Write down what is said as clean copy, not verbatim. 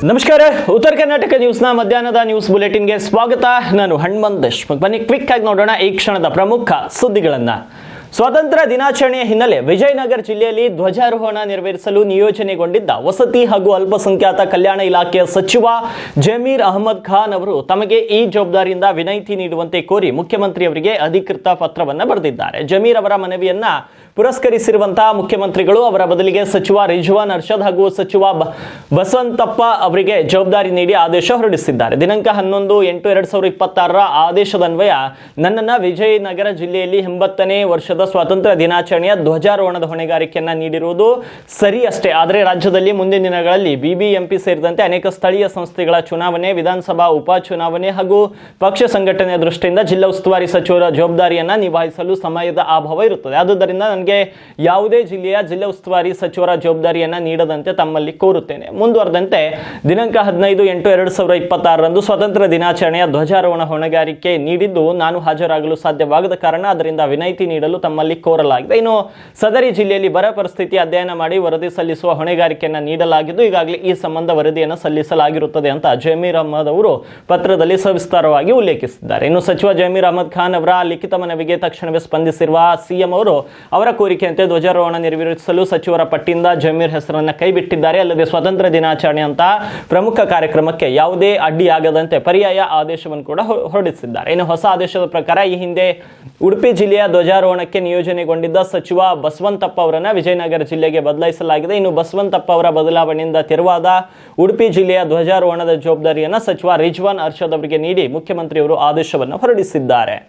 ನಮಸ್ಕಾರ. ಉತ್ತರ ಕರ್ನಾಟಕ ನ್ಯೂಸ್ನ ಮಧ್ಯಾಹ್ನದ ನ್ಯೂಸ್ ಬುಲೆಟಿನ್ಗೆ ಸ್ವಾಗತ. ನಾನು ಹನುಮಂತ್ ದೇಶ್ಮುಖ್. ಬನ್ನಿ ಕ್ವಿಕ್ ಆಗಿ ನೋಡೋಣ ಈ ಕ್ಷಣದ ಪ್ರಮುಖ ಸುದ್ದಿಗಳನ್ನ. ಸ್ವಾತಂತ್ರ್ಯ ದಿನಾಚರಣೆಯ ಹಿನ್ನೆಲೆ ವಿಜಯನಗರ ಜಿಲ್ಲೆಯಲ್ಲಿ ಧ್ವಜಾರೋಹಣ ನೆರವೇರಿಸಲು ನಿಯೋಜನೆಗೊಂಡಿದ್ದ ವಸತಿ ಹಾಗೂ ಅಲ್ಪಸಂಖ್ಯಾತ ಕಲ್ಯಾಣ ಇಲಾಖೆಯ ಸಚಿವ ಜಮೀರ್ ಅಹಮದ್ ಖಾನ್ ಅವರು ತಮಗೆ ಈ ಜವಾಬ್ದಾರಿಯಿಂದ ವಿನಾಯಿತಿ ನೀಡುವಂತೆ ಕೋರಿ ಮುಖ್ಯಮಂತ್ರಿಯವರಿಗೆ ಅಧಿಕೃತ ಪತ್ರವನ್ನು ಬರೆದಿದ್ದಾರೆ. ಜಮೀರ್ ಅವರ ಮನವಿಯನ್ನ ಪುರಸ್ಕರಿಸಿರುವಂತಹ ಮುಖ್ಯಮಂತ್ರಿಗಳು ಅವರ ಬದಲಿಗೆ ಸಚಿವ ರಿಜ್ವಾನ್ ಅರ್ಷದ್ ಹಾಗೂ ಸಚಿವ ಬಸವಂತಪ್ಪ ಅವರಿಗೆ ಜವಾಬ್ದಾರಿ ನೀಡಿ ಆದೇಶ ಹೊರಡಿಸಿದ್ದಾರೆ. ದಿನಾಂಕ 11/8/2026 ಆದೇಶದನ್ವಯ ನನ್ನನ್ನು ವಿಜಯನಗರ ಜಿಲ್ಲೆಯಲ್ಲಿ 80ನೇ ವರ್ಷದ ಸ್ವಾತಂತ್ರ್ಯ ದಿನಾಚರಣೆಯ ಧ್ವಜಾರೋಹಣದ ಹೊಣೆಗಾರಿಕೆಯನ್ನ ನೀಡಿರುವುದು ಸರಿ ಅಷ್ಟೇ. ಆದರೆ ರಾಜ್ಯದಲ್ಲಿ ಮುಂದಿನ ದಿನಗಳಲ್ಲಿ ಬಿಬಿಎಂಪಿ ಸೇರಿದಂತೆ ಅನೇಕ ಸ್ಥಳೀಯ ಸಂಸ್ಥೆಗಳ ಚುನಾವಣೆ, ವಿಧಾನಸಭಾ ಉಪಚುನಾವಣೆ ಹಾಗೂ ಪಕ್ಷ ಸಂಘಟನೆಯ ದೃಷ್ಟಿಯಿಂದ ಜಿಲ್ಲಾ ಉಸ್ತುವಾರಿ ಸಚಿವರ ಜವಾಬ್ದಾರಿಯನ್ನ ನಿಭಾಯಿಸಲು ಸಮಯದ ಅಭಾವ ಇರುತ್ತದೆ. ಆದುದರಿಂದ ನನಗೆ ಯಾವುದೇ ಜಿಲ್ಲೆಯ ಜಿಲ್ಲಾ ಉಸ್ತುವಾರಿ ಸಚಿವರ ಜವಾಬ್ದಾರಿಯನ್ನ ನೀಡದಂತೆ ತಮ್ಮಲ್ಲಿ ಕೋರುತ್ತೇನೆ. ಮುಂದುವರೆದಂತೆ ದಿನಾಂಕ 15/8/2026 ಸ್ವಾತಂತ್ರ್ಯ ದಿನಾಚರಣೆಯ ಧ್ವಜಾರೋಹಣ ಹೊಣೆಗಾರಿಕೆ ನೀಡಿದ್ದು ನಾನು ಹಾಜರಾಗಲು ಸಾಧ್ಯವಾಗದ ಕಾರಣ ಅದರಿಂದ ವಿನಾಯಿತಿ ನೀಡಲು ತಮ್ಮಲ್ಲಿ ಕೋರಲಾಗಿದೆ. ಇನ್ನು ಸದರಿ ಜಿಲ್ಲೆಯಲ್ಲಿ ಬರ ಪರಿಸ್ಥಿತಿ ಅಧ್ಯಯನ ಮಾಡಿ ವರದಿ ಸಲ್ಲಿಸುವ ಹೊಣೆಗಾರಿಕೆಯನ್ನು ನೀಡಲಾಗಿದ್ದು ಈಗಾಗಲೇ ಈ ಸಂಬಂಧ ವರದಿಯನ್ನು ಸಲ್ಲಿಸಲಾಗಿರುತ್ತದೆ ಅಂತ ಜಮೀರ್ ಅಹಮದ್ ಅವರು ಪತ್ರದಲ್ಲಿ ಸವಿಸ್ತಾರವಾಗಿ ಉಲ್ಲೇಖಿಸಿದ್ದಾರೆ. ಇನ್ನು ಸಚಿವ ಜಮೀರ್ ಅಹಮದ್ ಖಾನ್ ಅವರ ಲಿಖಿತ ಮನವಿಗೆ ತಕ್ಷಣವೇ ಸ್ಪಂದಿಸಿರುವ ಸಿಎಂ ಅವರು ಅವರ ಕೋರಿಕೆಯಂತೆ ಧ್ವಜಾರೋಹಣ ನೆರವೇರಿಸಲು ಸಚಿವರ ಪಟ್ಟಿಯಿಂದ ಜಮೀರ್ ಹೆಸರನ್ನು ಕೈಬಿಟ್ಟಿದ್ದಾರೆ. ಅಲ್ಲದೆ ಸ್ವಾತಂತ್ರ್ಯ ದಿನಾಚರಣೆ ಅಂತ ಪ್ರಮುಖ ಕಾರ್ಯಕ್ರಮಕ್ಕೆ ಯಾವುದೇ ಅಡ್ಡಿಯಾಗದಂತೆ ಪರ್ಯಾಯ ಆದೇಶವನ್ನು ಕೂಡ ಹೊರಡಿಸಿದ್ದಾರೆ. ಇನ್ನು ಹೊಸ ಆದೇಶದ ಪ್ರಕಾರ ಈ ಹಿಂದೆ ಉಡುಪಿ ಜಿಲ್ಲೆಯ ಧ್ವಜಾರೋಹಣಕ್ಕೆ ನಿಯೋಜನೆಗೊಂಡಿದ್ದ ಸಚಿವ ಬಸವಂತಪ್ಪ ಅವರನ್ನ ವಿಜಯನಗರ ಜಿಲ್ಲೆಗೆ ಬದಲಾಯಿಸಲಾಗಿದೆ. ಇನ್ನು ಬಸವಂತಪ್ಪ ಅವರ ಬದಲಾವಣೆಯಿಂದ ತೆರವಾದ ಉಡುಪಿ ಜಿಲ್ಲೆಯ ಧ್ವಜಾರೋಹಣದ ಜವಾಬ್ದಾರಿಯನ್ನು ಸಚಿವ ರಿಜ್ವಾನ್ ಅರ್ಷದ್ ಅವರಿಗೆ ನೀಡಿ ಮುಖ್ಯಮಂತ್ರಿಯವರು ಆದೇಶವನ್ನು ಹೊರಡಿಸಿದ್ದಾರೆ.